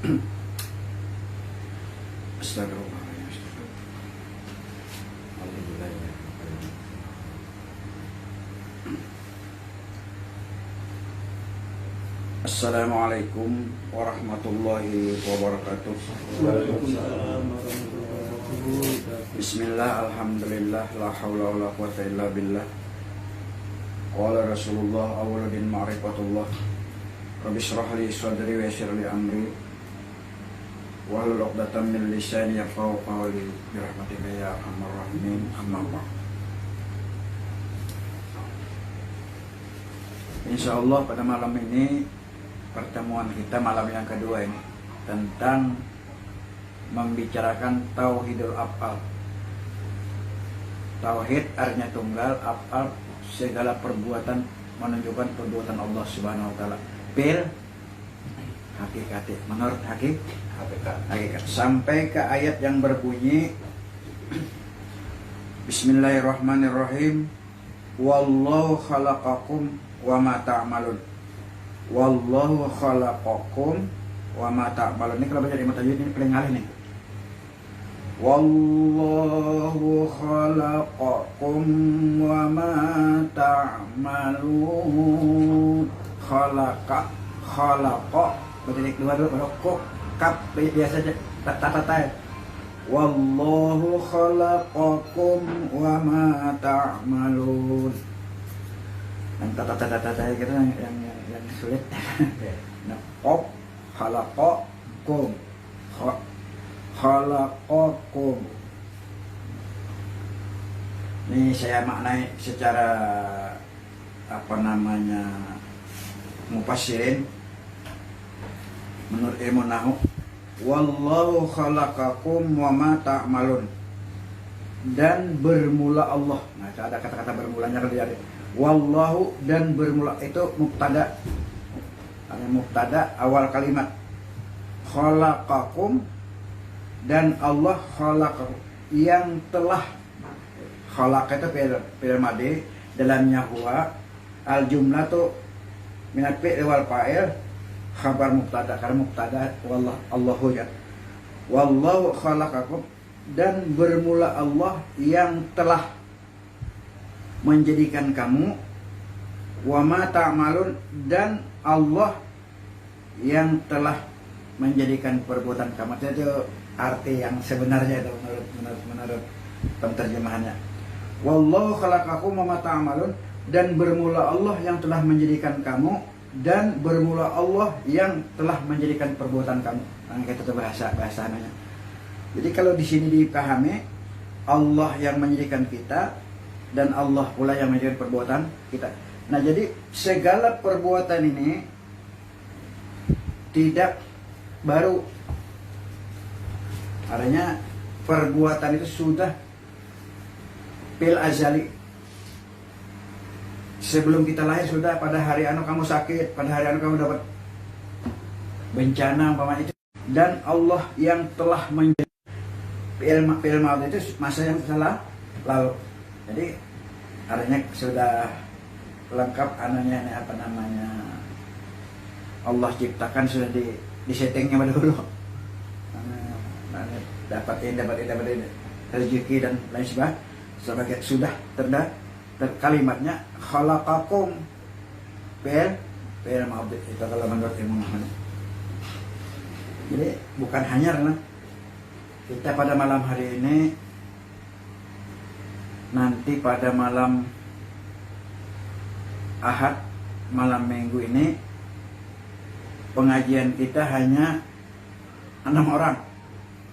Astagfirullahaladzim. Assalamualaikum warahmatullahi wabarakatuh. Bismillah, alhamdulillah, la hawla wa la quwwata illa billah. Qala Rasulullah awwaluddin ma'rifatullah. Rabbi shrah li sadri wa yassir li amri wahlul 'uqdatam min lisani yafqahu qawli bi rahmatika ya arhamar rahimin. Amma ba'd. Insyaallah pada malam ini pertemuan kita malam yang kedua ini tentang membicarakan tauhidul af'al. Tauhid artinya tunggal, af'al segala perbuatan menunjukkan perbuatan Allah Subhanahu wa taala. Bil hakikat, menurut hakikat. Sampai ke ayat yang berbunyi Bismillahirrahmanirrahim. Wallahu khalaqakum wa ma ta'malun. Wallahu khalaqakum wa ma ta'malun. Ini kalau baca di Mutajwid ini paling alih nih. Wallahu khalaqakum wa ma ta'malun. Khalaqa berarti dua baru kok kap biasa aja tata. Wallahu khalaqakum wa ma ta'malun. Dan tata gitu yang sulit. Nah, khalaqakum khalaqakum. Ini saya maknai secara mufassirin menurut ilmu nahwu. Wallahu khalaqakum wa ma ta'malun. Dan bermula Allah. Nah, ada kata-kata bermulanya kalau dia ada. Wallahu dan bermula itu mubtada. Ada mubtada awal kalimat. Khalaqakum dan Allah khalaqakum yang telah. Khalaq itu fi'il madhi, dalamnya huwa, al jumlah tu minat fi'il wal fa'il, khabar mubtada karena mubtada Allahu ya. Wallahu khalaqakum dan bermula Allah yang telah menjadikan kamu, wa ma ta'malun dan Allah yang telah menjadikan perbuatan kamu. Itu arti yang sebenarnya itu menurut penterjemahannya. Wallahu khalaqakum wa ma ta'malun dan bermula Allah yang telah menjadikan kamu dan bermula Allah yang telah menjadikan perbuatan kamu. Nah, itu bahasanya. Jadi kalau di sini dipahami Allah yang menjadikan kita dan Allah pula yang menjadikan perbuatan kita. Nah, jadi segala perbuatan ini tidak baru. Artinya perbuatan itu sudah fil azali. Sebelum kita lahir sudah, pada hari anu kamu sakit, pada hari anu kamu dapat bencana umpamanya itu. Dan Allah yang telah menjadi fil maut itu masa yang salah lalu. Jadi artinya sudah lengkap anunya ini Allah ciptakan sudah di settingnya pada dulu. Dapat rezeki dan lain sebagainya sebagai sudah kalimatnya khalaqakum fil maut itu kalau menurut ilmu nahwu. Jadi bukan hanya karena kita pada malam hari ini, nanti pada malam Ahad, malam Minggu ini pengajian kita hanya 6 orang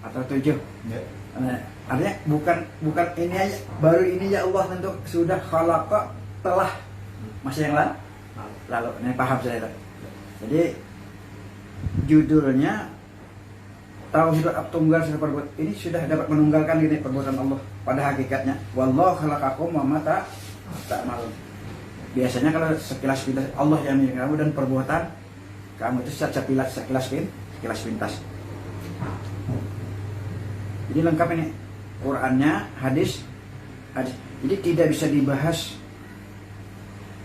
atau 7. Ya. Artinya bukan ini aja, baru ini ya Allah tentu sudah khalaqa telah masa yang lalu. Ini paham saya. Jadi judulnya Tauhidul Tunggal perbuatan ini sudah dapat menunggalkan ini perbuatan Allah pada hakikatnya. Wallahu khalaqakum wa ma ta'malun. Biasanya kalau sekilas Allah yang menjadikan kamu dan perbuatan kamu itu sekilas pintas. Jadi lengkap ini Qur'annya, hadis. Jadi tidak bisa dibahas,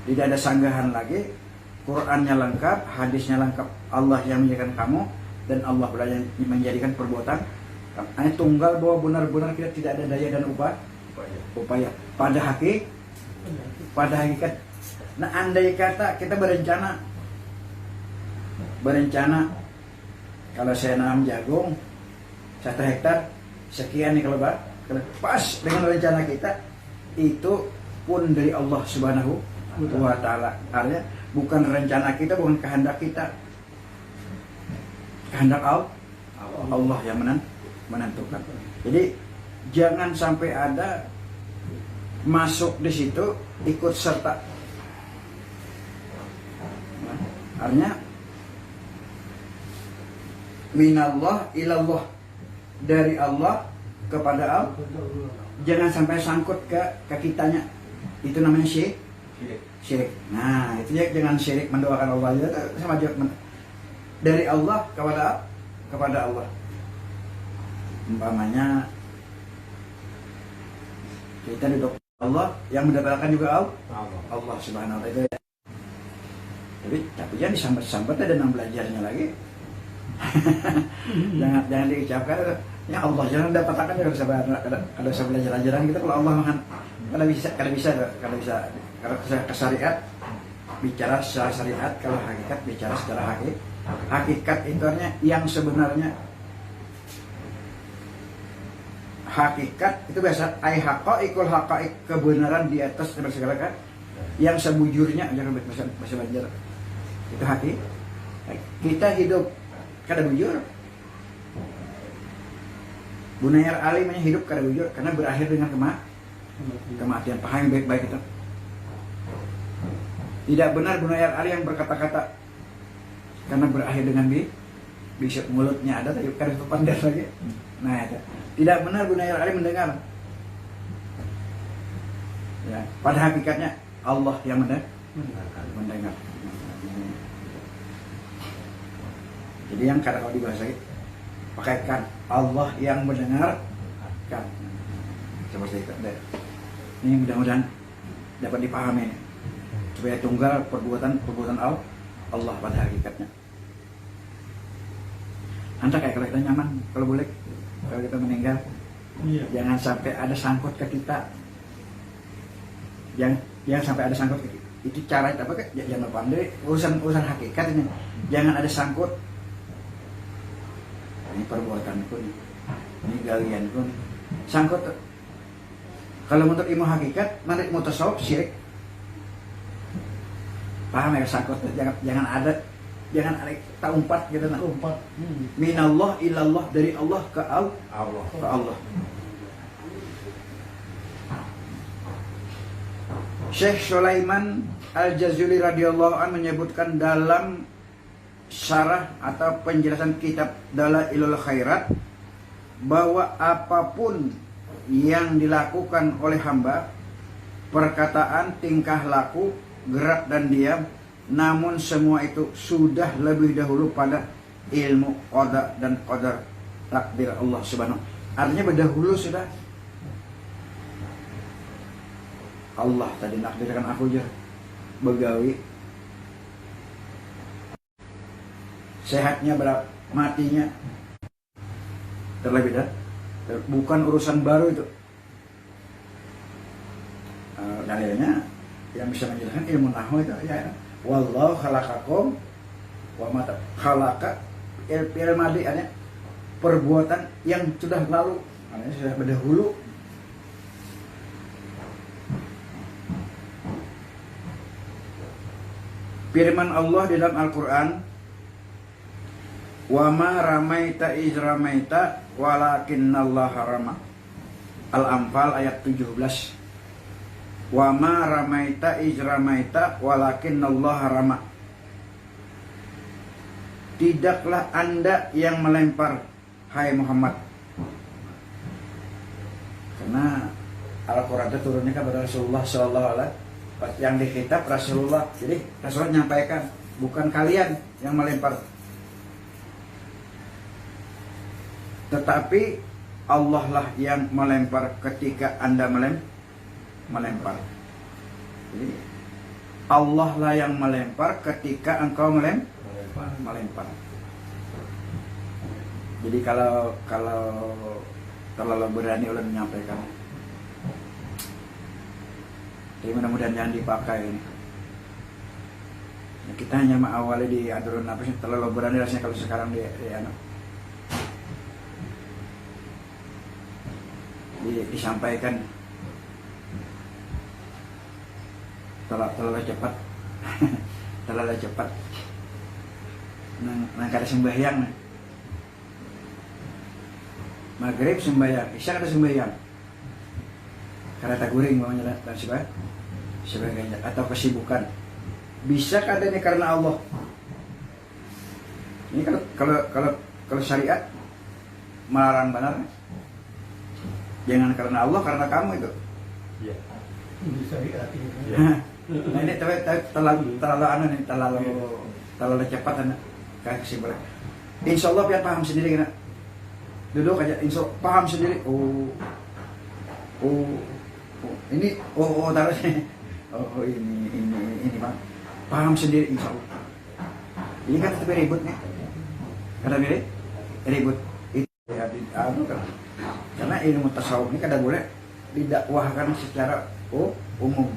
tidak ada sanggahan lagi. Qur'annya lengkap, hadisnya lengkap. Allah yang menjadikan kamu dan Allah yang menjadikan perbuatan hanya tunggal bahwa benar-benar kita tidak ada daya dan upaya pada hakikat. Nah, andai kata kita berencana kalau saya nanam jagung 1 hektar sekian nih, kalau pas dengan rencana kita itu pun dari Allah Subhanahu wa Ta'ala. Artinya bukan rencana kita, bukan kehendak kita, kehendak Allah yang menentukan. Jadi jangan sampai ada masuk di situ ikut serta. Artinya minallah ilallah, dari Allah kepada Allah. Jangan sampai sangkut ke kitanya. Itu namanya syirik. Nah, itu ya, jangan syirik mendoakan Allah itu sama aja dari Allah kepada Allah. Umpamanya kita duduk Allah yang mendapatkan juga Allah Subhanahu wa Ta'ala. Tapi jangan disambat-sambat dan belajarnya lagi. jangan diucapkan ya Allah, jangan dapatkan kalau saya belajar ajaran kita. Kalau Allah makan kalau ke syariat bicara secara syariat, kalau hakikat bicara secara hakikat. Itu artinya yang sebenarnya hakikat itu biasa haqaiqul haqaiq, kebenaran di atas segala kan. Yang sebujurnya, jangan bahasa Banjar itu hati. Kita hidup kada bujur. Bunayar Ali hidup kada bujur karena berakhir dengan kematian. Paham baik-baik itu. Tidak benar Bunayar Ali yang berkata-kata karena berakhir dengan bisa mulutnya ada tapi kada pandai lagi. Nah, itu. Tidak benar Bunayar Ali mendengar. Ya, pada hakikatnya Allah yang mendengar. Jadi yang kata kalau dibahas lagi pakaikan Allah yang mendengar kan. Seperti itu. Ini mudah-mudahan dapat dipahami supaya tunggal perbuatan Allah pada hakikatnya. Anda kayak kalau kita nyaman, kalau boleh, kalau kita meninggal, jangan sampai ada sangkut ke kita. Jangan sampai ada sangkut ke kita. Itu cara apa? Jangan pandai urusan hakikat ini. Jangan ada sangkut. Ini perbuatanku nih, ini galianku nih, sangkut. Kalau menurut ilmu hakikat, menurut mutasawuf syirik. Paham ya, sangkut. Jangan ada tak umpat gitu nah. Minallah ilallah, dari Allah ke Allah. Syekh Sulaiman Al-Jazuli radhiyallahu anhu menyebutkan dalam syarah atau penjelasan kitab Dalailul Khairat bahwa apapun yang dilakukan oleh hamba, perkataan, tingkah laku, gerak dan diam, namun semua itu sudah lebih dahulu pada ilmu qada dan qadar takdir Allah Subhanahu. Artinya berdahulu sudah Allah tadi nakdirkan aku aja begawi. Sehatnya berapa, matinya terlebih dah. Bukan urusan baru itu. Dalilnya yang bisa menjelaskan ilmu nahwu itu ya. Wallahu khalaqakum wa ma khalaqa il madi, artinya perbuatan yang sudah lalu, artinya sudah berdahulu. Firman Allah di dalam Al-Qur'an, wa ma ramaita iz ramaita walakinnallaha rama. Al-Anfal ayat 17. Wa ma ramaita iz ramaita walakinnallaha rama. Tidaklah Anda yang melempar, hai Muhammad. Karena Al-Quran itu turunnya kepada Rasulullah SAW, yang di kitab Rasulullah. Jadi Rasulullah menyampaikan, bukan kalian yang melempar, tetapi Allah lah yang melempar ketika Anda melempar. Jadi Allah lah yang melempar ketika engkau melempar. Jadi kalau terlalu berani ulun menyampaikan, jadi mudah-mudahan jangan dipakai ini. Ya, kita hanya mengawali di adurun nafas, terlalu berani rasanya kalau sekarang disampaikan terlalu cepat. Terlalu cepat nang kada sembahyang, maghrib sembahyang, isya kada sembahyang, kada taguring bawahnya dan sebagainya, atau kesibukan. Bisa katanya karena Allah. Ini kalau syariat melarang benar. Jangan karena Allah, karena kamu itu. Iya. Ini syariat ini. Nah ini terlalu cepat kayak kesimpulan. Insya Allah biar paham sendiri kena. Duduk aja, insya Allah paham sendiri. Ini taruh sini. Ini bang. Paham sendiri insya Allah. Ini kan tetap ribut nih. Kata mirip ribut. Itu ya kan. Karena ilmu tasawuf ini kada boleh didakwahkan secara umum.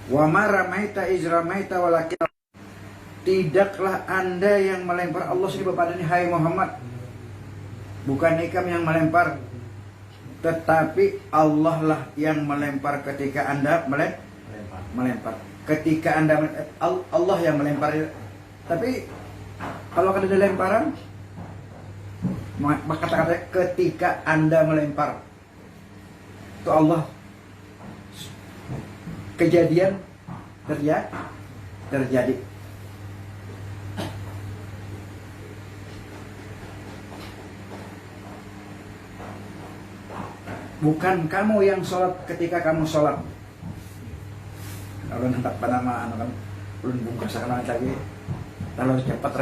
Wa ma ramaita iz ramaita walakin, tidaklah Anda yang melempar. Allah sendiri berpadanya, hai Muhammad, bukan ikam yang melempar, tetapi Allah lah yang melempar ketika Anda melempar. Ketika Anda Allah yang melempar. Tapi kalau ada lemparan, maka kata-kata ketika Anda melempar itu Allah, kejadian terjadi. Bukan kamu yang sholat ketika kamu sholat. Kalau nanti nama kan belum bungkus sekarang lagi terlalu cepat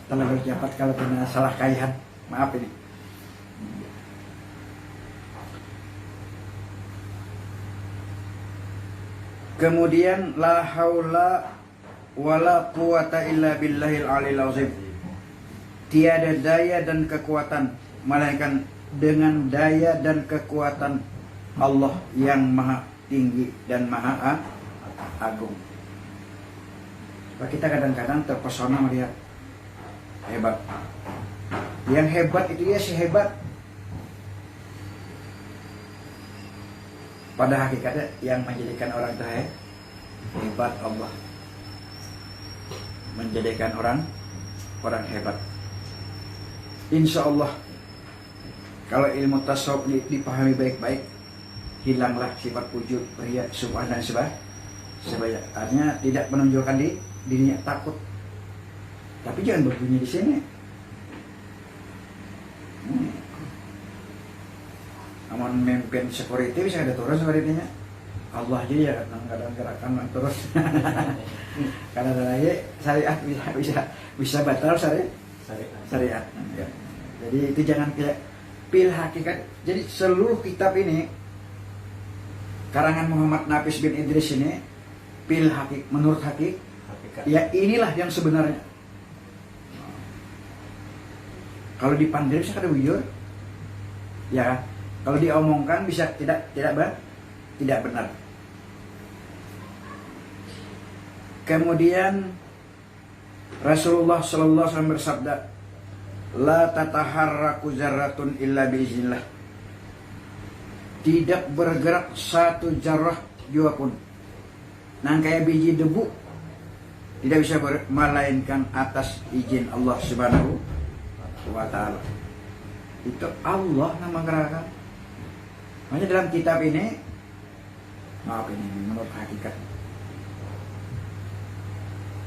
terlalu cepat kalau kena salah kaihan, maaf ini. Kemudian la haula wala quwata illa billahil aliyil azim. Tiada daya dan kekuatan melainkan dengan daya dan kekuatan Allah yang maha tinggi dan maha agung. Kita kadang-kadang terpesona melihat hebat. Yang hebat itu ya si hebat. Pada hakikatnya yang menjadikan orang itu hebat Allah. Menjadikan orang hebat. Insya Allah kalau ilmu tasawuf dipahami baik-baik, hilanglah sifat wujud, ria, subhan dan sebagainya. Artinya tidak menunjukkan dirinya takut. Tapi jangan berbunyi di sini. Aman memimpin security bisa ada turun security-nya. Allah aja ya kadang-kadang gerakan terus. Kadang-kadang aja syariat bisa batal syariat. Ya. Jadi itu jangan pil hakikat. Jadi seluruh kitab ini karangan Muhammad Nafis bin Idris ini pil hakikat, menurut hakikat. Ya inilah yang sebenarnya. Kalau dipandiri bisa kada bujur. Ya, kalau diomongkan bisa tidak benar. Kemudian Rasulullah sallallahu alaihi wasallam bersabda, la tataharraku zarratun illa biiznillah. Tidak bergerak satu zarah juga pun, nang kayak biji debu, tidak bisa melainkan atas izin Allah Subhanahu wa ta'ala. Itu Allah yang menggerakkan. Makanya dalam kitab ini, maaf ini menurut hakikat,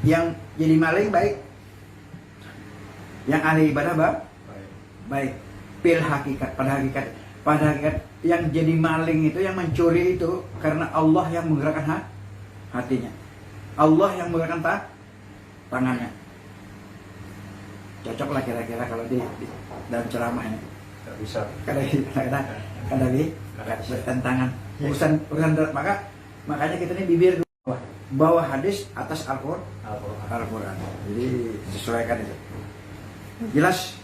yang jadi maling baik, yang ahli ibadah baik. Pil hakikat, pada hakikat yang jadi maling itu, yang mencuri itu karena Allah yang menggerakkan hatinya, Allah yang menggerakkan tangannya. Cocoklah kira-kira kalau di dalam ceramah ini. Tidak bisa. Kada bertentangan. Urusan makanya kita ini bibir bawah hadis, atas Al-Quran. Jadi sesuaikan itu. Jelas?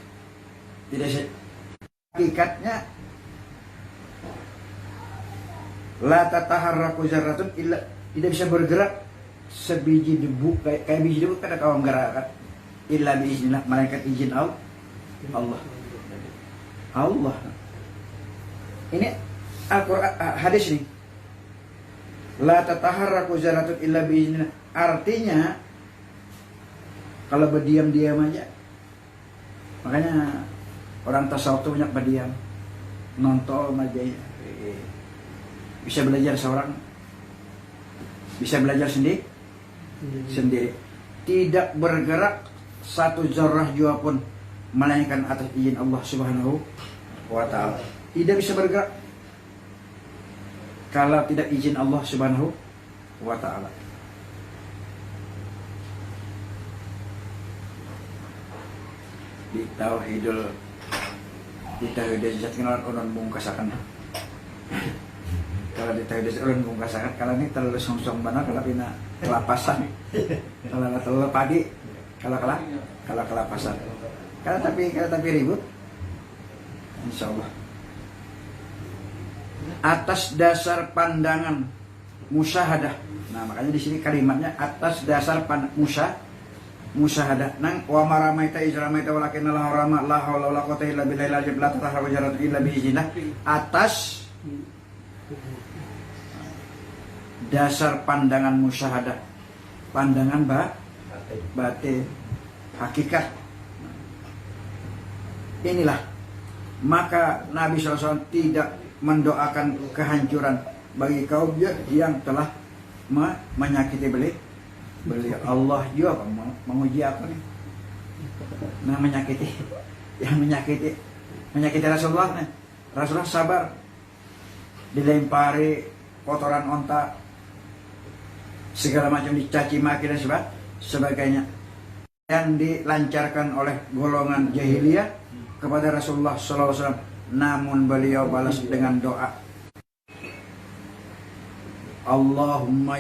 Tidak sih. Hakikatnya la tataharraku zarratun illa, tidak bisa bergerak sebiji debu, kayak biji debu kan kawam gerak kan, illa biiznillah, malaikat izin Allah. Allah. Ini Al-Quran, hadis nih. La tataharraku zarratun illa biiznillah. Artinya kalau berdiam-diam aja. Makanya orang tasawuf itu banyak berdiam, nonton aja ya. Bisa belajar seorang, bisa belajar sendiri, tidak bergerak satu zarrah jua pun melainkan atas izin Allah Subhanahu wa Ta'ala. Tidak bisa bergerak kalau tidak izin Allah Subhanahu wa Ta'ala. Di tauhidul zat orang bungkasakan. Kalau di tauhidul orang bungkasakan, kalau ini terlalu songsong benar, kalau pina kelapasan, kalau terlalu padi, kalau kelapasan, kalau tapi ribut, insya Allah. Atas dasar pandangan musyahadah. Nah makanya di sini kalimatnya atas dasar musyahadah. Nang wa maramaita izramaita walakinna la harama la haula wala quwwata illa billahi la tahawwa jarat illa bi iznillah. Atas dasar pandangan musyahadah, pandangan batin, hakikat. Inilah maka Nabi SAW tidak mendoakan kehancuran bagi kaum yang telah menyakiti beliau. Allah juga menguji apa nih? Nah menyakiti Rasulullah nih. Rasulullah sabar, dilempari kotoran onta, segala macam dicaci maki dan sebagainya, yang dilancarkan oleh golongan jahiliyah kepada Rasulullah SAW. Namun beliau balas dengan doa, Allahumma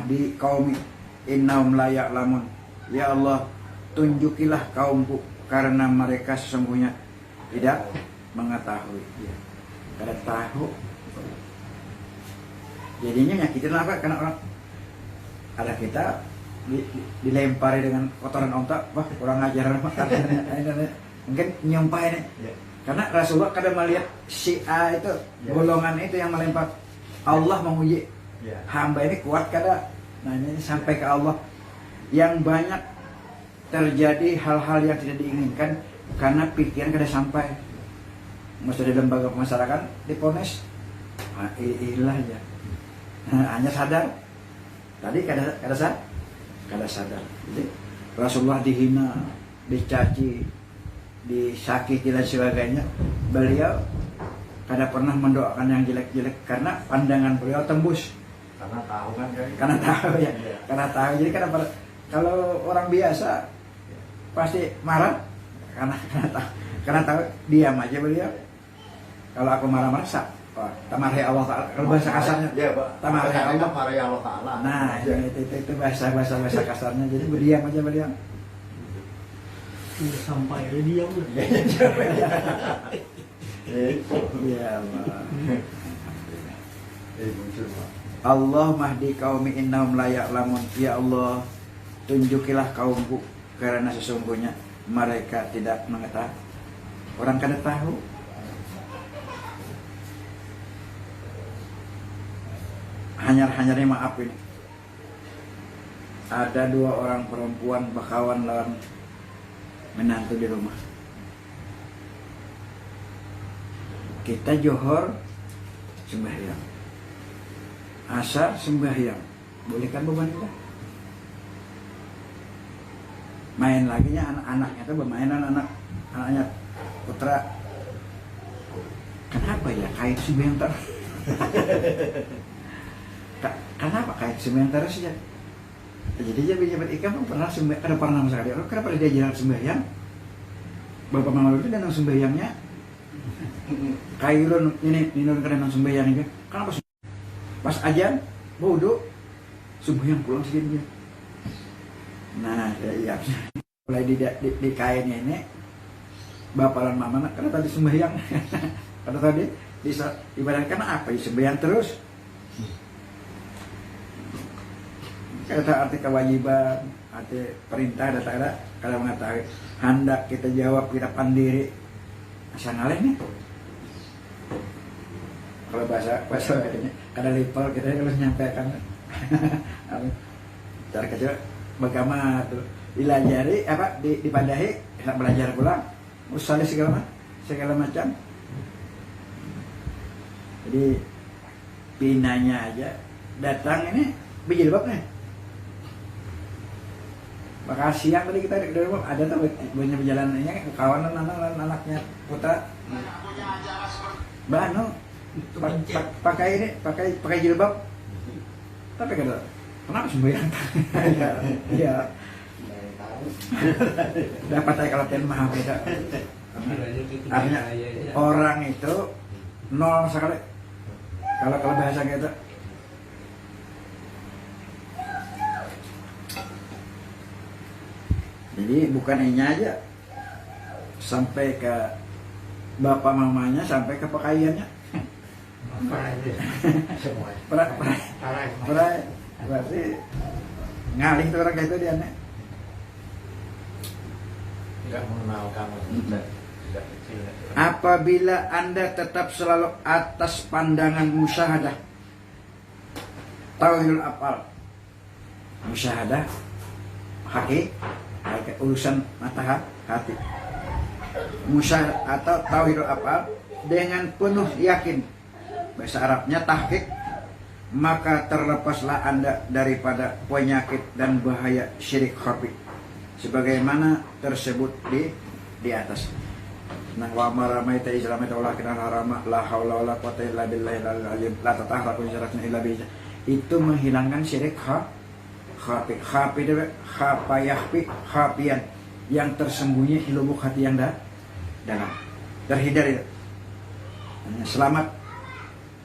di qaumi innahum la ya'lamun. Ya Allah, tunjukilah kaumku karena mereka sesungguhnya tidak mengetahui. Kada tahu. Jadinya nyakitin apa? Karena orang ada kita dilempari dengan kotoran ontak, wah kurang ajar. Mungkin nyumpah ini. Karena Rasulullah kadang melihat si A itu, golongan itu yang melempar. Allah menguji hamba ini kuat kada. Nah ini sampai ke Allah. Yang banyak terjadi hal-hal yang tidak diinginkan karena pikiran kada sampai. Mesti di lembaga pemasyarakat diponis, ilah aja. Hanya sadar. Tadi kada sadar. Jadi Rasulullah dihina, dicaci, disakiti dan sebagainya. Beliau kada pernah mendoakan yang jelek-jelek karena pandangan beliau tembus. Karena tahu kan? Karena tahu ya. Karena tahu. Jadi kalau orang biasa pasti marah karena tahu diam aja beliau. Kalau aku marah-marah tamarahi Allah Ta'ala. Kalau bahasa kasarnya tamarahi Allah Ta'ala. Nah itu bahasa kasarnya. Jadi berdiam aja beliau. Sampai dia ya Allah mahdi qaumi innahum la ya'lamun. Ya Allah, tunjukilah kaumku karena sesungguhnya mereka tidak mengetahui. Orang kada tahu. Hanyar-hanyarnya maaf ini. Ada 2 orang perempuan bakawan lawan menantu di rumah. Kita johor sembahyang, asar sembahyang, bolehkan beban kita? Main lagi nya anak-anaknya tuh bermainan anaknya putra. Kenapa ya kait sembahyang terus? Kenapa kait sembahyang terus ya? Jadi jabat ikan pernah pernah sekali. Kenapa dia jarang sembahyang? Bapak Mama itu datang sembahyangnya. Kailun ini kena sembahyang ini. Kenapa? Pas ajan, wudu, sembahyang pulang sedikit. Nah, ya. mulai di kain ini bapak dan mama karena tadi sembahyang karena tadi ibaratkan apa ya sembahyang terus kata arti kewajiban arti perintah data ada kalau mengetahui hendak kita jawab kita pandiri asal ngalih nih kalau bahasa ini kada lipel kita harus nyampaikan cara kecil bagaimana tuh dilajari apa dipadahi belajar pulang usah segala macam jadi pinanya aja datang ini bijilbab nih bakal siang tadi kita dari rumah ada tuh banyak perjalanannya kawanan anaknya putra Bano pakai jilbab tapi kata kenapa sembahyang ya dapat saya kalau ten maha beda artinya orang itu nol sekali kalau bahasa gitu jadi bukan hanya aja sampai ke bapak mamanya sampai ke pakaiannya berarti ngalih tuh orang kayak itu dia nih nggak mengenal kamu tidak kecil. Apabila Anda tetap selalu atas pandangan musyahadah tauhidul afal musyahadah haki urusan mata hati musyahadah atau tauhidul afal dengan penuh yakin bahasa Arabnya tahqiq maka terlepaslah Anda daripada penyakit dan bahaya syirik khafi sebagaimana tersebut di atas. Nah, wa maramaita izlamata wala kana harama la haula wala quwwata illa billahi al-aliyyil la tatahraku syaratna illa bihi. Itu menghilangkan syirik khafi. Khafi itu khapayahfi khafian yang tersembunyi di lubuk hati yang dalam. Terhindar itu. Selamat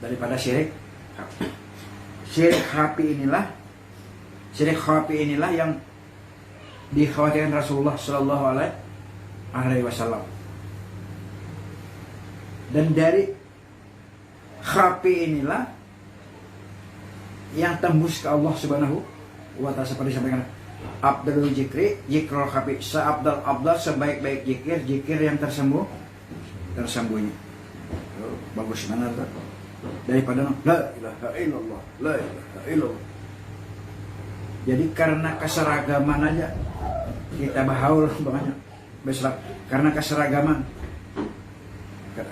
daripada syirik khafi. Syirik khafi inilah yang dikhawatirkan Rasulullah Shallallahu Alaihi Wasallam. Dan dari khafi inilah yang tembus ke Allah Subhanahu wa Ta'ala seperti disampaikan Abdul Jikri, Jikrul khafi, seabdal sebaik-baik zikir yang tersembunyi. Oh, bagus mana tuh? Daripada la ilaha illallah, la ilaha illallah. Jadi karena keseragaman aja kita bahaul banyak besar karena keseragaman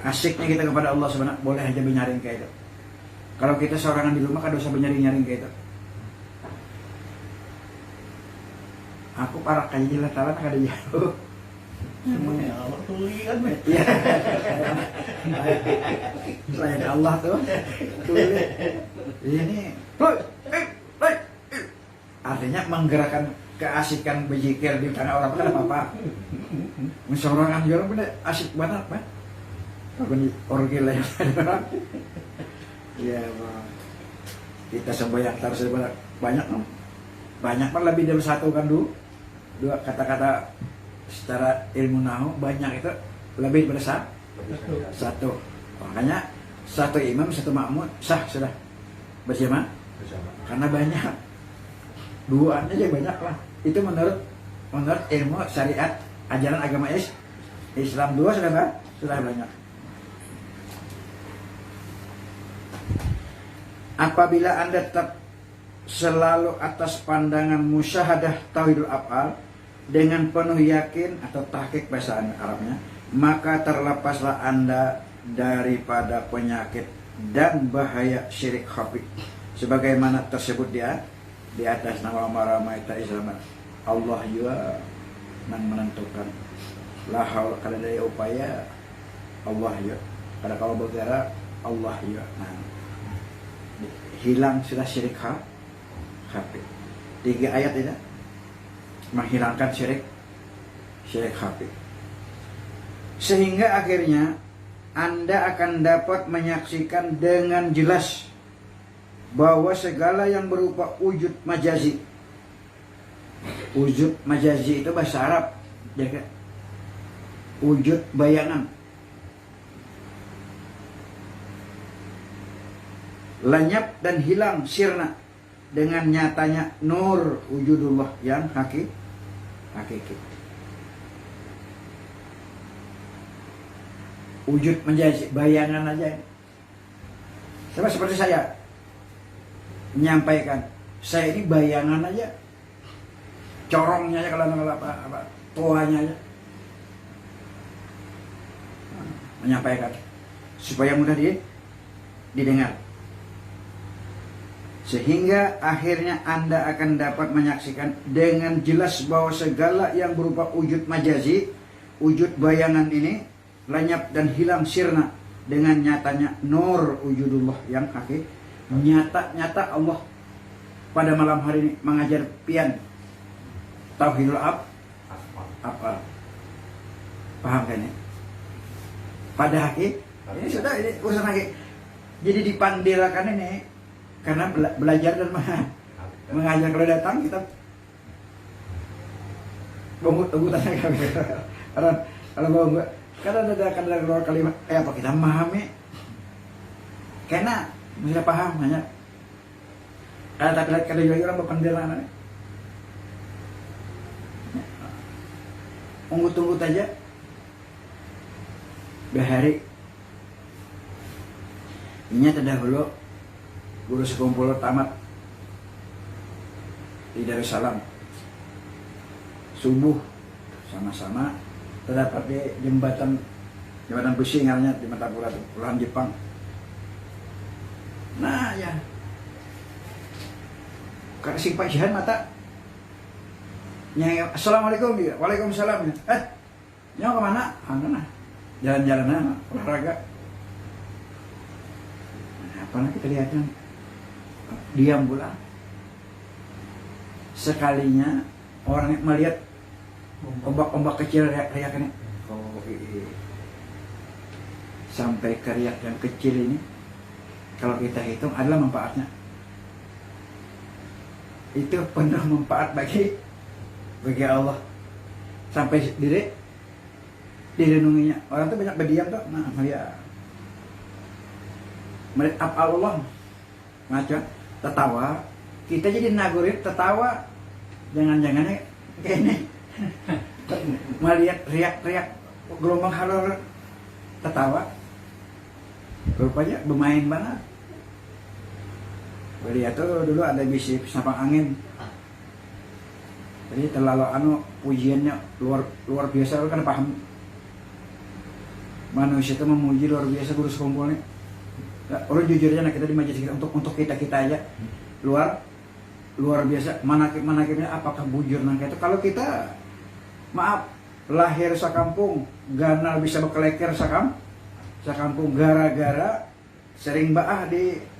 asiknya kita kepada Allah sebenarnya boleh aja menyaring kayak itu. Kalau kita seorangan di rumah kan dosa menyaring kayak itu. Aku parah kayak jelas talat kada jauh. Semuanya Allah tulisan men. Iya. Selain Allah tuh tulis. Ini artinya menggerakkan keasikan berzikir di tangan orang kan apa-apa. Seorangan juga bener asik banget, Pak. Bukan orang gila yang ada. Ya, kita sembahyang terus banyak, banyak kan lebih dari satu kan dua kata-kata secara ilmu nahu banyak itu lebih dari satu. Makanya satu imam satu makmum sah sudah bersama. Karena banyak duaan aja banyak lah. Itu menurut ilmu syariat ajaran agama Islam dua sudah banyak. Apabila Anda tetap selalu atas pandangan musyahadah tauhidul af'al dengan penuh yakin atau tahqiq bahasa Arabnya, maka terlepaslah Anda daripada penyakit dan bahaya syirik khafi. Sebagaimana tersebut di atas nama maramaita Islam. Allah juga yang menentukan. La haul kada daya upaya Allah ya. Kada kau bergerak Allah ya. Nah, hilang sudah syirik khafi. 3 ayat ini menghilangkan syirik khafi. Sehingga akhirnya Anda akan dapat menyaksikan dengan jelas bahwa segala yang berupa wujud majazi. Wujud majazi itu bahasa Arab. jaga wujud bayangan. Lenyap dan hilang sirna dengan nyatanya nur wujudullah yang hakiki. Wujud menjadi bayangan aja. Sama seperti saya menyampaikan, saya ini bayangan aja, corongnya aja, kalau apa tuanya aja, menyampaikan supaya mudah didengar, sehingga akhirnya Anda akan dapat menyaksikan dengan jelas bahwa segala yang berupa wujud majazi, wujud bayangan ini lenyap dan hilang sirna dengan nyatanya nur wujudullah yang hakiki. Nyata Allah pada malam hari ini mengajar pian tauhidul apa paham kan ya? Pada hakiki ini sudah, ini urusan hakiki. Jadi dipandirakan ini karena belajar dan mengajar. Kalau datang kita bonggut-bonggutan kami. Kalau bonggut, karena ada keluar kalimat, apa kita memahami? Karena bisa paham hanya. Kalau tak lihat kalau juga orang berpendidikan, unggut-unggut aja, behari. Ini terdahulu guru sekumpul tamat di Darussalam, subuh sama-sama terdapat di jembatan besi namanya di Matapura, Pulauan Jepang. Nah ya, karena si Pak Jihan mata nyai, assalamualaikum dia, waalaikumsalam. Nyawa kemana? Nah, jalan-jalan olahraga. Apa nah, kita lihatnya diam pula. Sekalinya orang melihat ombak-ombak kecil riak-riaknya, sampai ke riak yang kecil ini, kalau kita hitung adalah manfaatnya. Itu penuh manfaat bagi Allah. Sampai direnunginya. Orang tuh banyak berdiam tuh, nah melihat Allah, macam tertawa. Kita jadi nagurin tertawa, jangan-jangannya kayak ini. Melihat riak-riak gelombang halor tertawa, rupanya bermain banget. Lihat tuh dulu ada bisi sapang angin, jadi terlalu pujiannya luar biasa. Lu kan paham, manusia itu memuji luar biasa guru sekumpul nih. Orang jujurnya kita di majelis kita untuk kita aja luar biasa. Manakibnya apakah bujur nangka itu. Kalau kita maaf lahir sakampung, ganal bisa bekeleker sakampung gara-gara sering baah di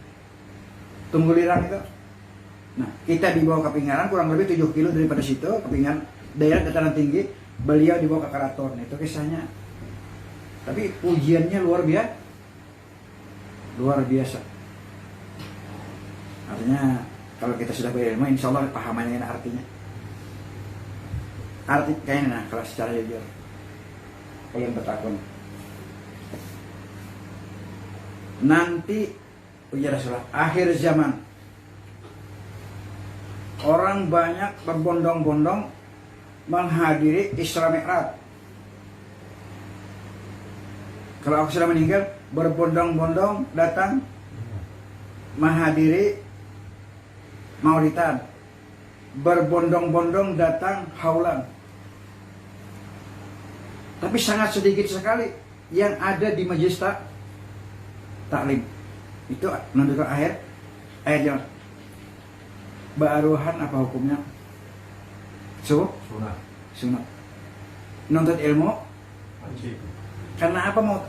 Tunggulirang itu. Nah, kita dibawa ke Pinggaran kurang lebih 7 kilo daripada situ, ke Pinggaran, daerah dataran tinggi. Beliau dibawa ke Karaton, itu kisahnya. Tapi ujiannya luar biasa. Artinya kalau kita sudah berilmu, insya Allah pahamannya artinya. Arti kayaknya nah, kalau secara jujur kalian bertakun nanti ujar Rasulullah akhir zaman orang banyak berbondong-bondong menghadiri Isra Mi'raj. Kalau aku sudah meninggal, berbondong-bondong datang menghadiri Maulidan, berbondong-bondong datang haulan. Tapi sangat sedikit sekali yang ada di majelis taklim. Itu menunjukkan ayat yang baruhan apa hukumnya? Sunat. Nuntut ilmu wajib. Karena apa mau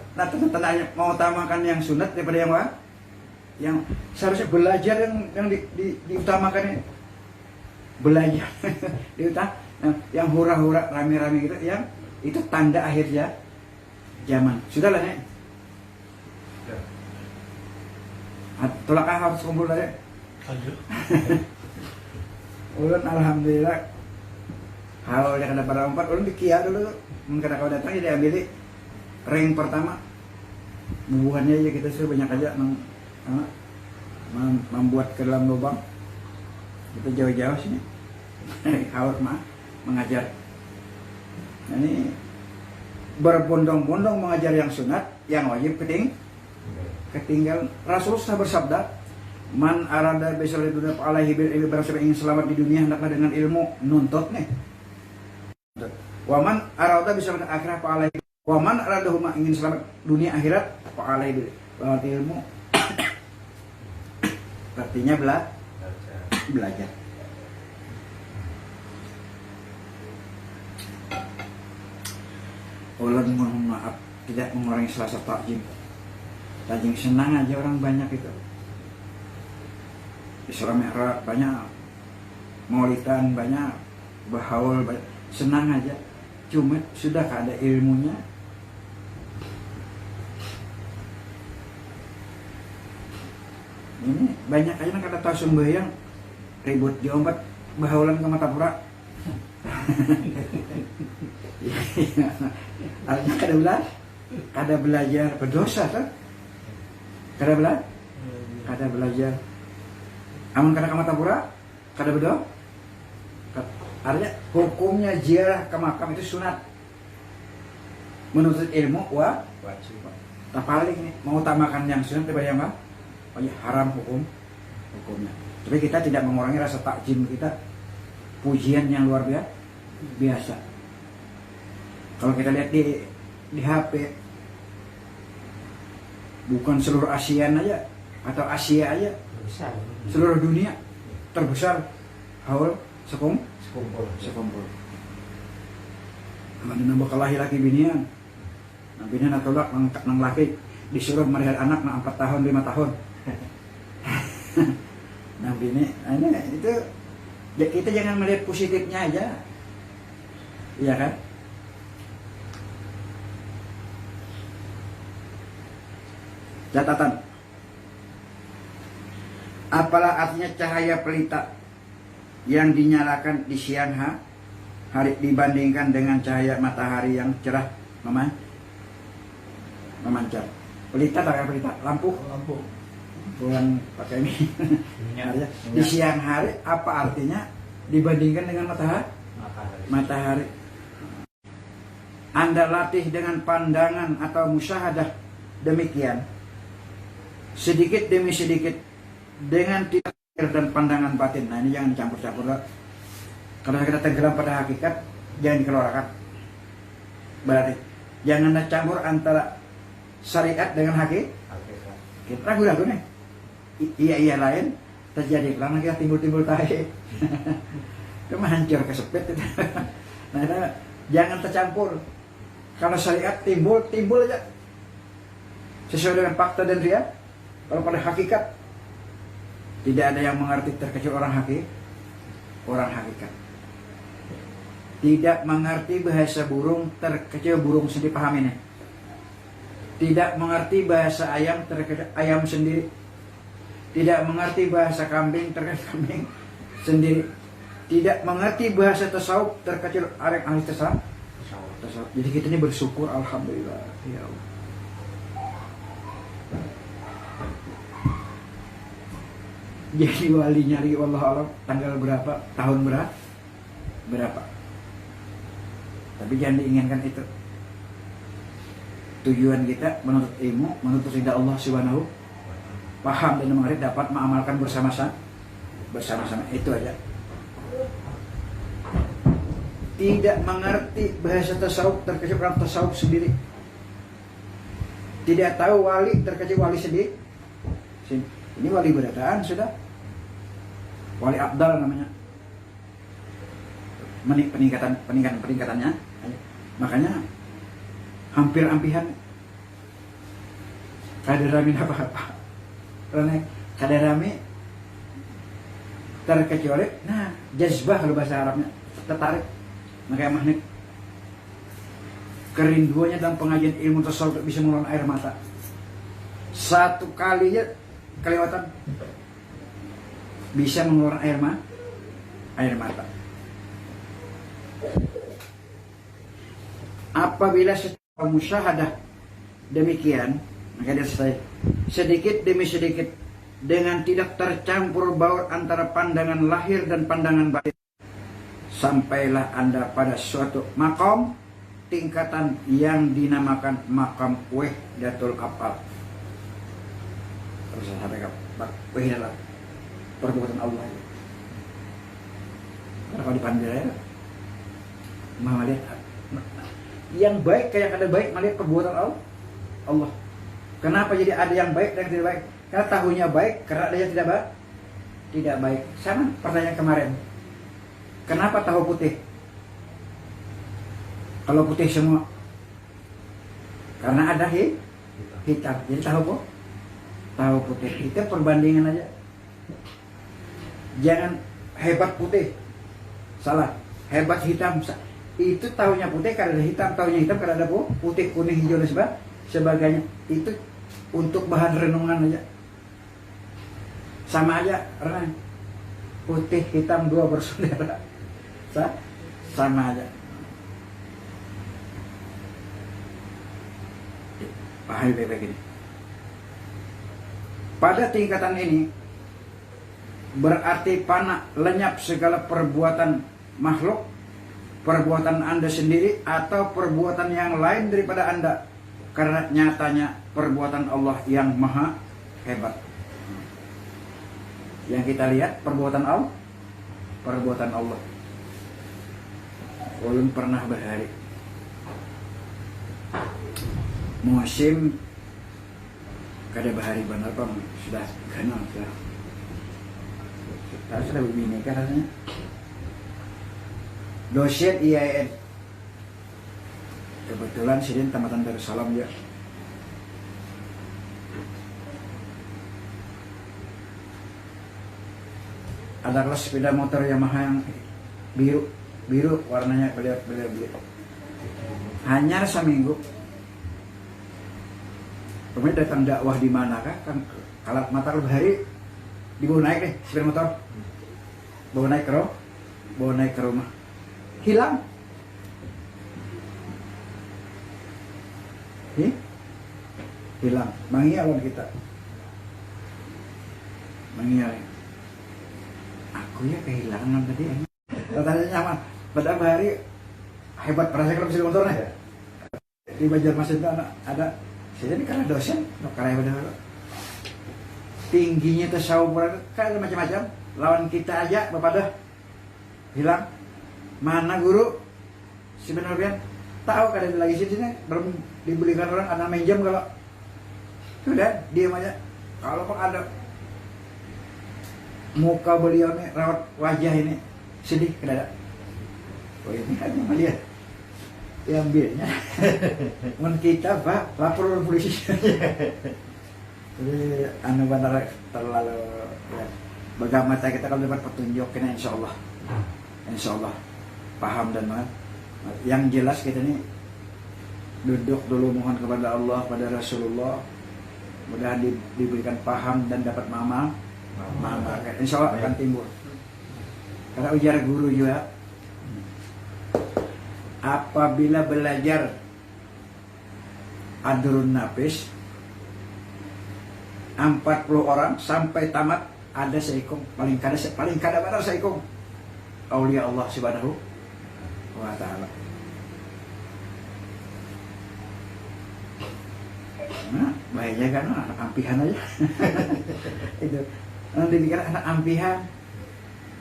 utamakan yang sunat daripada yang seharusnya belajar yang diutamakan ini. Belajar yang hura-hura rame-rame gitu, yang itu tanda akhir zaman. Sudahlah nih. Tolakah harus kumpul tadi. Ulun alhamdulillah Hal yang ada pada empat orang dikia dulu, mungkin kalau datang ya diambil ring pertama, bubuhannya aja kita suruh banyak aja membuat ke dalam lubang, kita jauh-jauh sini, haur mah mengajar. Nah, ini berbondong-bondong mengajar yang sunat, yang wajib ketinggal. Rasulullah bersabda, man arada besar di dunia alaihi bil ilmi, barang siapa ingin selamat di dunia hendaklah dengan ilmu. Nuntut nih. Waman arada besar di akhirat alaihi, waman arada huma ingin selamat dunia akhirat alaihi bil ilmu. Artinya belajar. Ulun mohon maaf tidak mengurangi selasa takjim. Tajing senang aja orang banyak itu. Isra Mi'raj banyak, Maulidan banyak, Bahaul banyak, senang aja. Cuma sudah ada ilmunya. Ini banyak aja kan kata tahu sembahyang ribut diombat bahaulan ke Matapura. Artinya kada belajar berdosa kan? Kada belajar. Amun kada ke Matapura, kada berdoa. Artinya hukumnya ziarah ke makam itu sunat. Menuntut ilmu wajib. Tak paling nih mengutamakan yang sunat daripada yang apa? Oh ya, haram hukumnya. Tapi kita tidak mengurangi rasa takjim kita, pujian yang luar biasa. Kalau kita lihat di HP, bukan seluruh ASEAN aja atau Asia aja, seluruh dunia terbesar haul sekumpul. Mana nambah kelahi laki binian, nah binian atau nang laki disuruh melihat anak nang 4 tahun 5 tahun. Nah bini, ini itu kita jangan melihat positifnya aja, iya kan? Catatan. Apalah artinya cahaya pelita yang dinyalakan di siang hari dibandingkan dengan cahaya matahari yang cerah memancar. Pelita tak pelita, lampu. Bukan pakai ini. Di siang hari apa artinya dibandingkan dengan matahari? Anda latih dengan pandangan atau musyahadah demikian, sedikit demi sedikit, dengan tidak dan pandangan batin. Nah ini jangan dicampur-campur. Karena kita tenggelam pada hakikat, jangan dikeluarkan. Berarti jangan campur antara syariat dengan hakikat. Kita ragu-ragu nih. Iya lain terjadi karena kita timbul tahe. Itu mah hancur kesepit itu. Nah, jangan tercampur. Kalau syariat timbul aja sesuai dengan fakta dan ria. Kalau pada hakikat tidak ada yang mengerti terkecuali orang hakikat. Tidak mengerti bahasa burung terkecuali burung sendiri, paham ini. Tidak mengerti bahasa ayam terkecuali ayam sendiri. Tidak mengerti bahasa kambing terkecuali kambing sendiri. Tidak mengerti bahasa tasawuf terkecuali orang ahli tasawuf. Jadi kita ini bersyukur, alhamdulillah ya Allah. Jadi wali nyari wallah alam tanggal berapa, tahun berapa. Tapi jangan diinginkan itu. Tujuan kita menuntut ilmu, menuntut ridha Allah Subhanahu, paham dan mengerti, dapat mengamalkan bersama-sama. Itu aja. Tidak mengerti bahasa tasawuf terkecuali orang tasawuf sendiri. Tidak tahu wali terkecuali wali sendiri. Ini wali berdadaan sudah. Wali Abdal namanya. Peningkatannya. Makanya hampir ampihan kaderami apa. Karena kaderami terkecuali, nah jazbah kalau bahasa Arabnya, tertarik. Makanya magnet. Kerinduannya dalam pengajian ilmu tasawuf bisa mengeluarkan air mata. Satu kali ya kelewatan bisa mengeluarkan air mata. Apabila setelah musyahadah demikian, maka dia selesai. Sedikit demi sedikit, dengan tidak tercampur baur antara pandangan lahir dan pandangan batin, sampailah Anda pada suatu maqam, tingkatan yang dinamakan maqam wahdatul af'al. Terus sampai ke wahdatul perbuatan Allah. Karena kalau dipandang melihat yang baik kayak ada baik melihat perbuatan Allah. Kenapa jadi ada yang baik dan yang tidak baik? Karena tahunya baik, karena dia tidak baik. Sama pertanyaan kemarin. Kenapa tahu putih? Kalau putih semua, karena ada hitam. Jadi tahu putih. Itu perbandingan aja. Jangan hebat putih, salah. Hebat hitam, itu tahunya putih karena ada hitam, tahunya hitam karena ada putih, kuning, hijau dan sebagainya. Itu untuk bahan renungan aja. Sama aja, renang. Putih, hitam, dua bersaudara. Sama aja. Pahami baik-baik ini. Pada tingkatan ini berarti fana, lenyap segala perbuatan makhluk, perbuatan Anda sendiri atau perbuatan yang lain daripada Anda, karena nyatanya perbuatan Allah yang maha hebat. Yang kita lihat perbuatan Allah. Ulun pernah berhari musim kada bahari benar Pak, sudah ganal sudah begini katanya dosen IAIN, kebetulan sidin tamatan Darussalam ya. Ada kelas sepeda motor Yamaha yang biru warnanya beli. Hanya seminggu. Kemudian datang dakwah di mana kan kalau mata hari dibawa naik deh sepeda motor, bawa naik ke rumah, hilang. Hilang, manghialan kita, aku ya kehilangan tadi. Tanya nyaman, pada hari hebat perasaan kalau sepeda motornya. Di Banjarmasin itu ada. Jadi karena dosen, karena benar tingginya tasawuf kan ada macam-macam. Lawan kita aja, bapak dah hilang. Mana guru? Sebenarnya tahu kada lagi sini belum dibelikan orang, ada minjam kalau sudah diam aja. Kalau kok ada muka beliau nih, rawat wajah ini sedih kada. Oh ini kan yang lihat. Diambilnya men kita Pak lapor polisi. Jadi benar terlalu ya. Bagaimana kita kalau dapat petunjuk kena insya Allah paham dan yang jelas kita ini duduk dulu mohon kepada Allah, pada Rasulullah, mudah diberikan paham dan dapat mama insya Allah akan timbul. Karena ujar guru juga, apabila belajar Adrun Nafis 40 orang sampai tamat ada seikung, paling kada benar seikung aulia Allah subhanahu wa ta'ala. Nah, baiknya kan anak ampihan aja. Itu nanti dikira anak ampihan.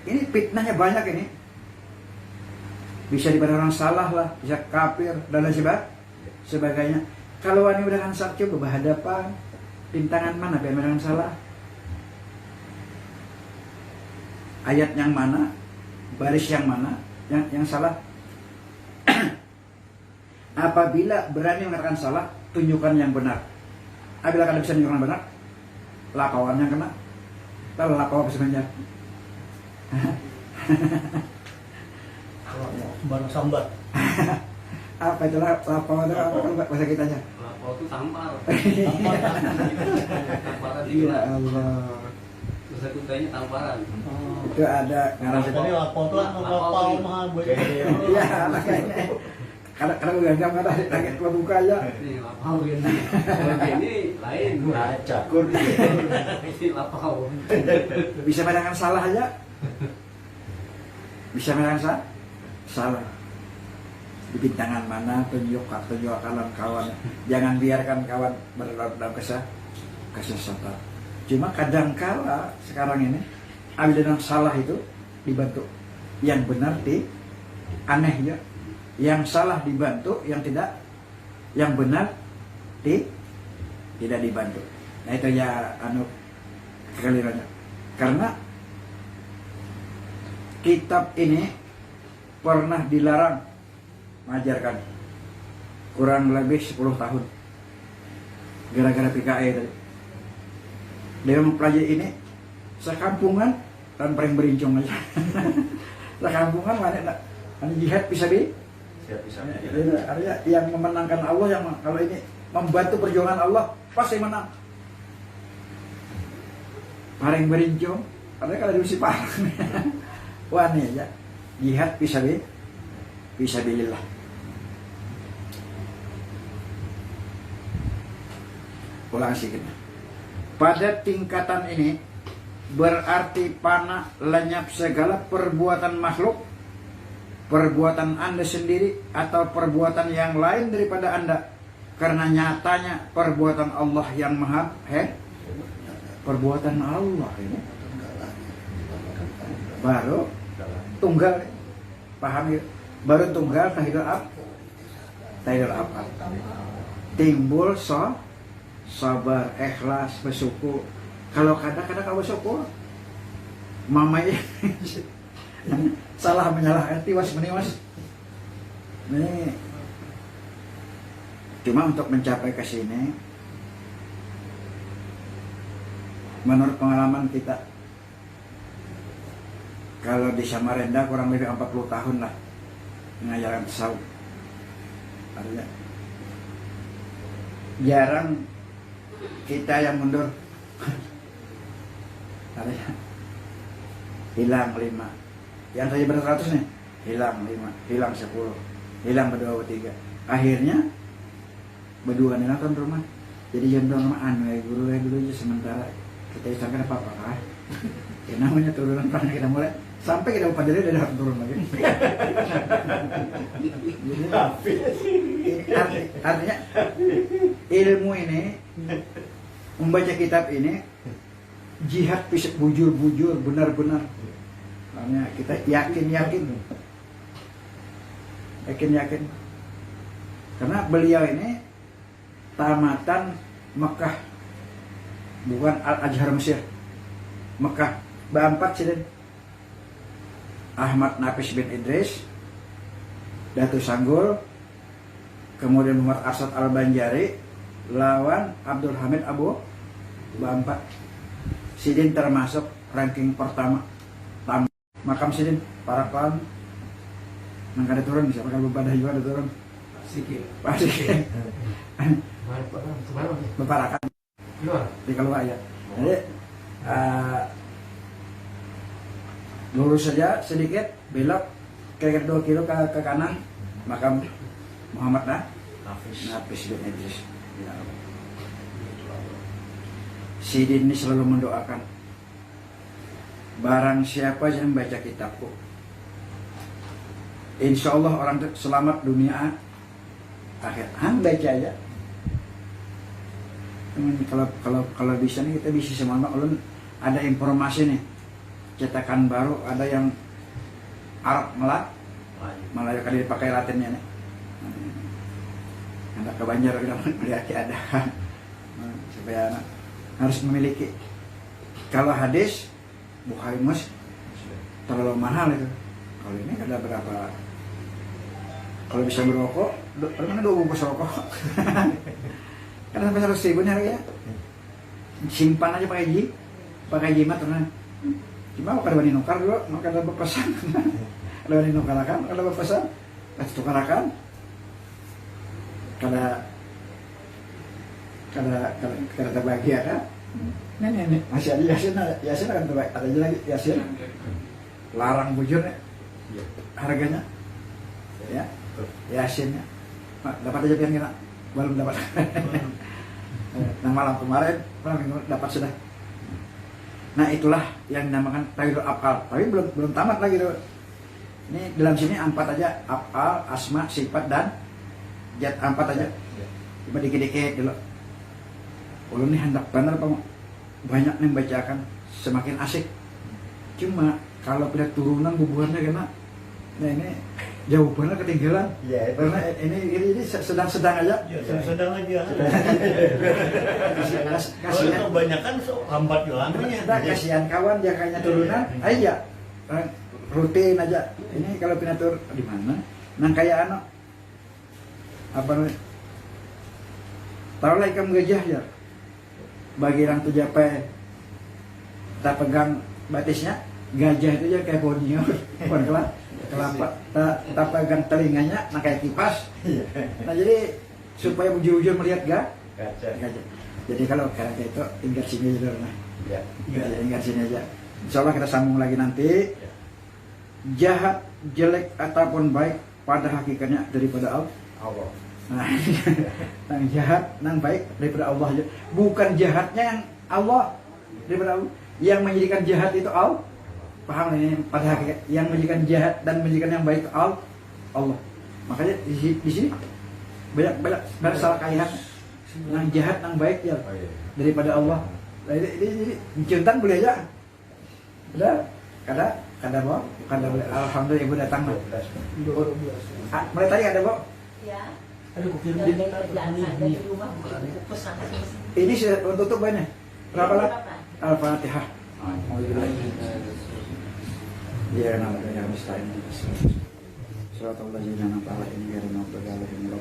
Ini fitnahnya banyak ini. Bisa dipandang orang salah lah, bisa kafir dan lain sebagainya. Kalau wanita udah kan sakit berhadapan, pintangan mana yang salah? Ayat yang mana? Baris yang mana? Yang salah? Apabila berani mengatakan salah, tunjukkan yang benar. Apabila kalian bisa menunjukkan yang benar, lapawan yang kena. Kalau lapawan sebenarnya. Barang sambat. Apa itu lapawan itu apa kalau bahasa kitanya? Lapor itu tampar. Tamparan di Ya Allah. Bahasa kutanya tamparan. Itu ada Tadi lapor tuh lapor mahal buat. Iya makanya Karena gue gak ada target gua buka aja. Ini lapau gini. Kalau gini lain. Ngaca. Ini lapau. Bisa bedakan salah aja. Bisa bedakan salah. Di bintangan mana tunjuk kawan. Jangan biarkan kawan berlarut dalam kesesatan. Cuma kadangkala sekarang ini ambil dengan salah itu dibantu, yang benar aneh ya, yang salah dibantu, yang benar tidak dibantu. Nah itu ya kekeliruannya. Karena kitab ini pernah dilarang mengajarkan kurang lebih 10 tahun gara-gara PKI tadi. Dia mempelajari ini sekampungan dan paling berincong aja. Sekampungan mana jihad bisa artinya yang memenangkan Allah, yang kalau ini membantu perjuangan Allah pasti menang. Paling berincong, padahal kalau dulu si parang. Wah nih ya, jihad bisa bilillah. Ulang sedikit. Pada tingkatan ini berarti panah lenyap segala perbuatan makhluk, perbuatan Anda sendiri atau perbuatan yang lain daripada Anda, karena nyatanya perbuatan Allah yang maha perbuatan Allah ini baru tunggal, paham ya? Baru tunggal tahidul apa timbul sabar, ikhlas, bersyukur. Kalau kadang-kadang kalau bersyukur mamai salah menyalahkan tiwas meniwas. Ini cuma untuk mencapai ke sini, menurut pengalaman kita, kalau di Samarinda kurang lebih 40 tahun lah mengajarkan tasawuf. Artinya jarang kita yang mundur. Artinya hilang 5, yang tadi beratus nih hilang 5, hilang 10, hilang berdua 3. Akhirnya berdua nih nonton rumah. Jadi jangan rumah guru dulu aja sementara kita istirahatkan apa kan. Ya namanya turunan pernah kita mulai sampai kita upah dari udah turun lagi. Artinya ilmu ini, membaca kitab ini, jihad bisa bujur benar-benar. Karena kita yakin. Karena beliau ini tamatan Mekah, bukan Al-Azhar Mesir, Mekah. Berempat sih, Ahmad Nafis bin Idris, Datu Sanggul, kemudian Muhammad Asad Al-Banjari, lawan Abdul Hamid Abu Bampat. Sidin termasuk ranking pertama. Makam Sidin para pan nangkada turun, bisa makan bebadah juga ada turun. Pasti. Beparakan. Di keluar ya. Jadi lurus saja sedikit, belok kira-kira 2 kilo ke kanan, makam Muhammad Nafis bin Idris. Ya. Sidin ini selalu mendoakan, barang siapa yang membaca kitabku, insya Allah orang itu selamat dunia akhir. Baca aja. Kalau bisa nih kita bisa semangat. Ulun ada informasi nih, cetakan baru ada yang Arab Melayu kan dipakai Latinnya nih. Ada ke Banjar kita melihat ada. Supaya anak harus memiliki. Kalau hadis Bukhari Mus terlalu mahal itu. Kalau ini ada berapa? Kalau bisa berokok, mana 2 bungkus rokok? Karena sampai 100.000 nih harganya. Simpan aja pakai jimat tenang. Cuma kalau bani nukar dulu, maka ada berpesan. Kalau bani nukarakan, kalau berpesan, kasih tukarakan. Kada terbahagia kan? Nih, masih ada Yasin akan terbaik. Ada lagi Yasin. Larang bujur ya. Harganya. Ya. Yasinnya. Pak, dapat aja pian kita. Belum dapat. Nah malam kemarin, malam minggu dapat sudah. Nah itulah yang dinamakan tauhidul af'al. Tapi belum tamat lagi tuh. Ini dalam sini 4 aja, af'al, asma, sifat dan zat 4 aja. Coba dikit-dikit dulu. Ulun ini hendak benar Pak. Banyak yang bacakan, semakin asik. Cuma kalau pindah turunan bubuhannya kena. Nah ini jauh banget ketinggalan. Iya. Karena ini sedang-sedang aja. Ya, sedang aja. Kalau Kasihan. kebanyakan hambat jualannya. Nah, kasihan kawan dia kayaknya turunan aja rutin aja. Ini kalau pindah tur di mana? Nang kayak apa namanya? Taruhlah ikan gajah ya. Bagi orang tujapai tak pegang batisnya, gajah itu aja kayak bodinya, bukan kelapa. Tak pegang telinganya, nah kayak kipas. Nah jadi supaya ujur-ujur melihat Gajah. gajah. Jadi kalau kayak itu ingat sini aja dulu. Ya. Ingat sini aja. Insya Allah kita sambung lagi nanti. Jahat, jelek ataupun baik pada hakikatnya daripada Allah. Nah, yang jahat, yang baik daripada Allah aja. Bukan jahatnya yang Allah daripada Allah. Yang menjadikan jahat itu Allah. Paham ini pada hakikat. Yang menjadikan jahat dan menjadikan yang baik Allah. Makanya di sini banyak salah kaitan. Yang jahat, yang baik ya Oh, iya. daripada Allah. Nah, ini cintan boleh aja. Udah, kada boleh. Alhamdulillah ibu datang. Mulai tadi ada Bo. Ya. Aduh, kukir Kerjaan ada di rumah. Pesan. Ini sudah tutup banyak. Berapa lah? Al-Fatihah. Ya, namanya yang mustahil. Surat al-Lajina nampak ini dari nampak ini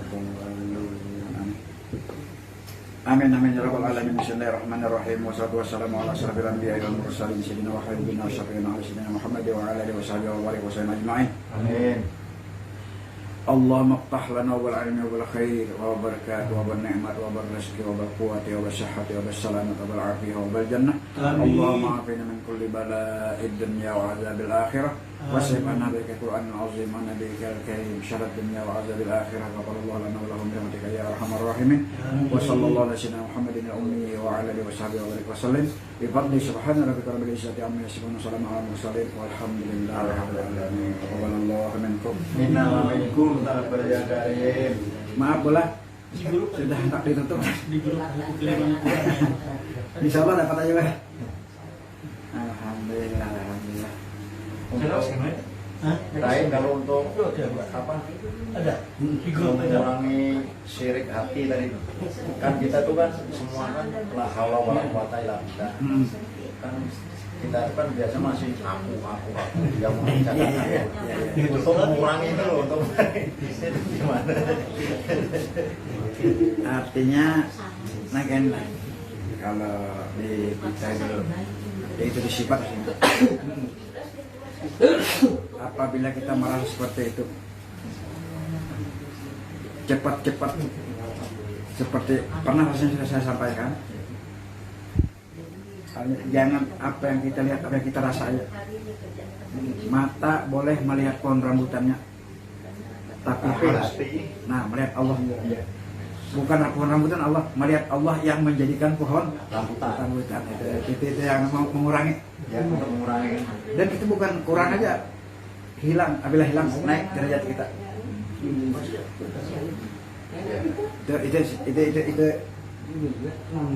Amin amin ya rabbal alamin. Bismillahirrahmanirrahim. Wassalatu wassalamu ala asyrafil anbiya'i wal mursalin sayyidina wa habibina wa syafi'ina Muhammad wa ala alihi wa sahbihi wa barik wa sallam ajma'in. Amin. اللهم افتح لنا بالعلم وبالخير وبالبركات وبالنعمة وبالرزق وبالقوة وبالصحة وبالسلامة وبالعافية وبالجنة. آمين. اللهم عافنا من كل بلاء الدنيا وعذاب الآخرة واصرف عنا بك القرآن العظيم ونبيك الكريم شر الدنيا وعذاب الآخرة غفر الله لنا ولهم برحمتك يا أرحم الراحمين. وصلى الله على سيدنا محمد الأمي وعلى آله وصحبه وبارك وسلم بفضل سبحان ربك رب العزة عما يصفون وسلام على المرسلين والحمد لله رب العالمين. تقبل الله منكم. Minna wa minkum taqabbal ya karim. Maaf bola sudah tak ditutup. di grup kiriman Quran. Insya Allah dapat aja Pak. Alhamdulillah, alhamdulillah. Hah? Lain kalau untuk Ada. apa? Ada. Di grup ada. Mengurangi syirik hati tadi. Kan kita tuh kan semua kan la haula wala quwata illa billah. Kan kita kan biasa masih aku yang mengucapkan aku. Untuk mengurangi itu loh, untuk itu gimana? Artinya nagen kalau di kita itu disifat apabila kita merasa seperti itu cepat-cepat seperti pernah rasanya sudah saya sampaikan, jangan apa yang kita lihat, apa yang kita rasa aja. Mata boleh melihat pohon rambutannya, tapi hati, nah melihat Allah. Bukan pohon rambutan Allah, melihat Allah yang menjadikan pohon rambutan. Itu yang mau mengurangi. Ya, untuk mengurangi. Dan itu bukan kurang aja, hilang. Apabila hilang, naik derajat kita. Itu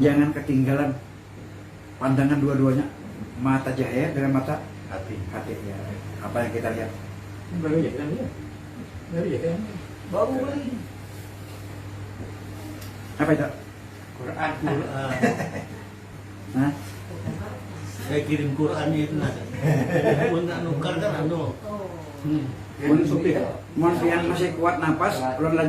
jangan ketinggalan pandangan dua-duanya, mata jahaya dengan mata Hati. ya. Apa yang kita lihat. Baru beli. Apa itu? Quran. Hah? Saya kirim Quran itu nah. Untuk nukar kan anu. Oh. Mun yang masih kuat napas, ulun